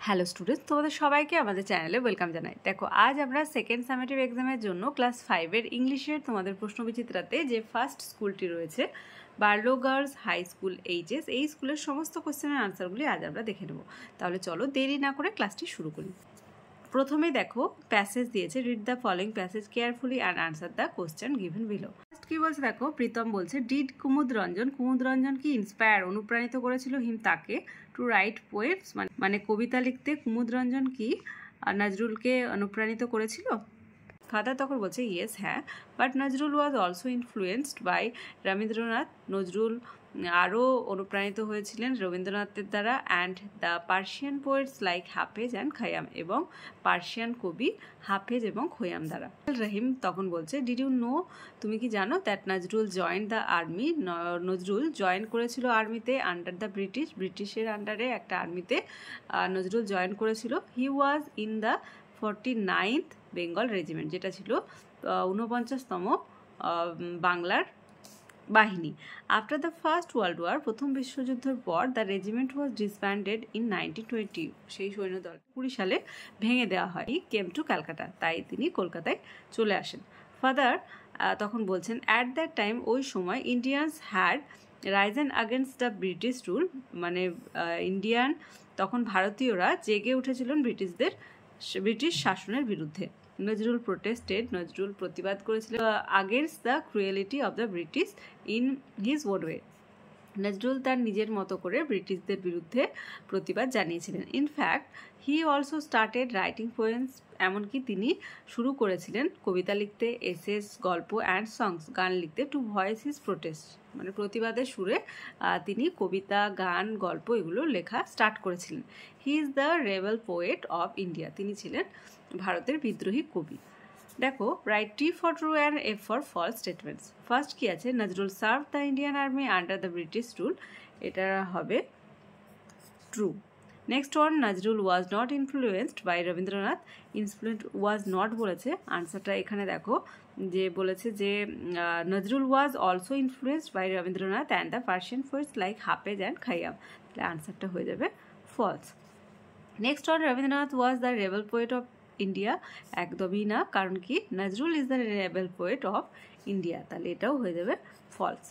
Hello students, তোমাদের সবাইকে আমাদের চ্যানেলে ওয়েলকাম জানাই। দেখো, আজ আমরা সেকেন্ড সামেটিভ এক্সামের জন্য ক্লাস 5-এর ইংলিশের তোমাদের প্রশ্নবিচিত্রাতে যে ফার্স্ট স্কুলটি রয়েছে Barlow girls high school HS, এই স্কুলের সমস্ত কোশ্চেনের আনসারগুলি আজ আমরা দেখে নেব। তাহলে চলো দেরি না করে ক্লাসটি শুরু করি। প্রথমেই দেখো প্যাসেজ দিয়েছে, read the following passage carefully and answer the question given below. কি বলছে দেখো, প্রীতম বলছে ডিড কুমুদ রঞ্জন কি ইন্সপায়ার অনুপ্রাণিত করেছিল হিম তাকে টু রাইট পোয়েমস, মানে কবিতা লিখতে কুমুদ রঞ্জন কি নজরুলকে অনুপ্রাণিত করেছিল? ফাদার তখন বলছে ইয়েস, হ্যাঁ, but Nazrul was also influenced by Rabindranath. Nazrul আরও অনুপ্রাণিত হয়েছিলেন রবীন্দ্রনাথের দ্বারা and the Persian poets like হাফেজ অ্যান্ড খয়াম, এবং পার্সিয়ান কবি হাফেজ এবং খয়াম দ্বারা। রহিম তখন বলছে ডিড ইউ নো, তুমি কি জানো that Nazrul join the army, Nazrul join করেছিল আর্মিতে আন্ডার দ্য ব্রিটিশের আন্ডারে একটা আর্মিতে নজরুল জয়েন করেছিল। He was in the 49th Bengal regiment, যেটা ছিল 49তম বাংলার বাহিনী। After the first world war, প্রথম বিশ্বযুদ্ধের পর the regiment was disbanded in 1920, সেই সৈন্যদল 20 সালে ভেঙে দেওয়া হয়। কেম টু ক্যালকাটা, তাই তিনি কলকাতায় চলে আসেন। ফাদার তখন বলছেন অ্যাট দ্যাট টাইম, ওই সময় Indians had Ryzen against the British rule, মানে ইন্ডিয়ান তখন ভারতীয়রা জেগে উঠেছিলেন ব্রিটিশ শাসনের বিরুদ্ধে। নজরুল প্রোটেস্টেড, নজরুল প্রতিবাদ করেছিলেন against the cruelty of the British in his own way. Nazrul তার নিজের মতো করে ব্রিটিশদের বিরুদ্ধে প্রতিবাদ জানিয়েছিলেন। In fact he also started writing poems, এমনকি তিনি শুরু করেছিলেন কবিতা লিখতে, এসেস, গল্প অ্যান্ড সংস, গান লিখতে টু ভয়েস হিজ প্রোটেস্ট, মানে প্রতিবাদের সুরে তিনি কবিতা, গান, গল্প এগুলো লেখা স্টার্ট করেছিলেন। He is the rebel poet of India, তিনি ছিলেন ভারতের বিদ্রোহী কবি। দেখো, write T for true and F for false statements. First কি আছে, Nazrul serve the Indian army under the British rule, এটা হবে true. Next one, Nazrul was not influenced by Rabindranath, influenced was not বলেছে, আনসারটা এখানে দেখো যে বলেছে যে Nazrul was also influenced by Rabindranath and the Persian poets like হাফেজ অ্যান্ড খয়াম, তাহলে আনসারটা হয়ে যাবে false. Next one, Rabindranath was the rebel poet of India, একদমই না, কারণ কি Nazrul is the rebel poet of India, তাহলে এটাও হয়ে যাবে ফলস।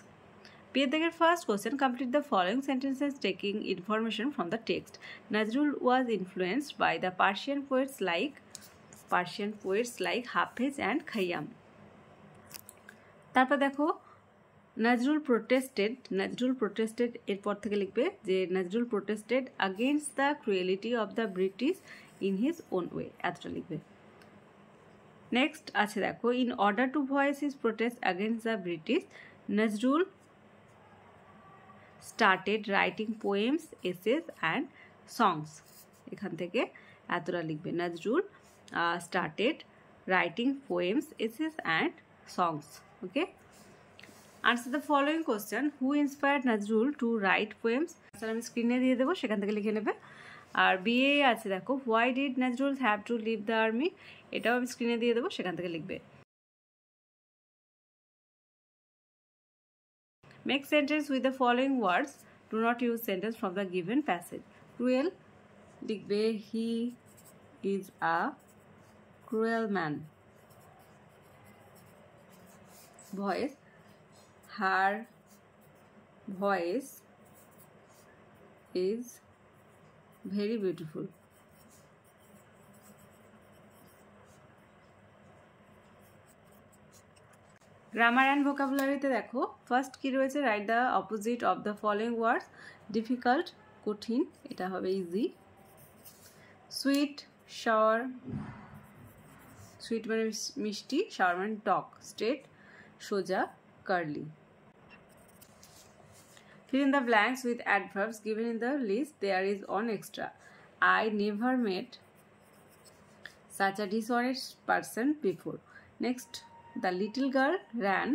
পেয়েদের first question, complete the following sentences taking information from the text. Nazrul was influenced by the Persian poets like হাফেজ অ্যান্ড খয়াম। তারপর দেখো নজরুল প্রোটেস্টেড এরপর থেকে লিখবে যে Nazrul protested against the cruelty of the British in his own way, এতটা লিখবে। Next আছে দেখো, in order to voice his protest against the British, Nazrul started writing poems, essays and songs, এখান থেকে এতটা লিখবে। Nazrul started writing poems, essays and songs. Okay, answer the following question, who inspired Nazrul to write poems, answer আমি স্ক্রিনে দিয়ে দেবো, সেখান থেকে লিখে নেবে। আর বিএ আছে দেখো, why did Nazrul have to leave the army, এটাও আমি স্ক্রিনে দিয়ে দেবো, সেখান থেকে লিখবে। Make sentence with the following words, do not use sentence from the given passage. Cruel লিখবে he is a cruel man. Voice, her voice is very beautiful. Grammar and ভোকাবুলারিতে দেখো, ফার্স্ট কি রয়েছে, write the opposite of the following words. Difficult, কঠিন, এটা হবে easy. Sweet, shower, sweet মানে মিষ্টি, শাওয়ার মানে টক। স্ট্রেট, সোজা, curly. Fill in the blanks with adverbs given in the list. There is one extra. I never met such a dishonest person before. Next, the little girl ran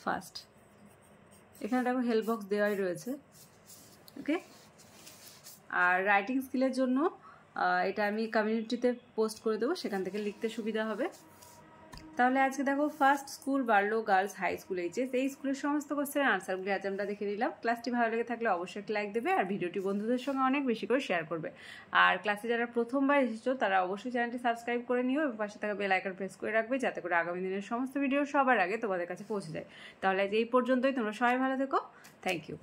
fast. এখানে দেখো help box দেওয়াই রয়েছে। ওকে, আর writing স্কিলের জন্য এটা আমি কমিউনিটিতে post করে দেবো, সেখান থেকে লিখতে সুবিধা হবে। তাহলে আজকে দেখো first school Barlow girls high school HS এই স্কুলের সমস্ত কোশ্চেনের আনসারগুলি আজ আমরা দেখে নিলাম। ক্লাসটি ভালো লেগে থাকলে অবশ্যই একটা লাইক দেবে আর ভিডিওটি বন্ধুদের সঙ্গে অনেক বেশি করে শেয়ার করবে। আর ক্লাসে যারা প্রথমবার এসেছো তারা অবশ্যই চ্যানেলটি সাবস্ক্রাইব করে নিও এবং পাশে থাকা বেল আইকন প্রেস করে রাখবে যাতে করে আগামী দিনের সমস্ত ভিডিও সবার আগে তোমাদের কাছে পৌঁছে যায়। তাহলে আজ এই পর্যন্তই, তোমরা সবাই ভালো থেকো। Thank you.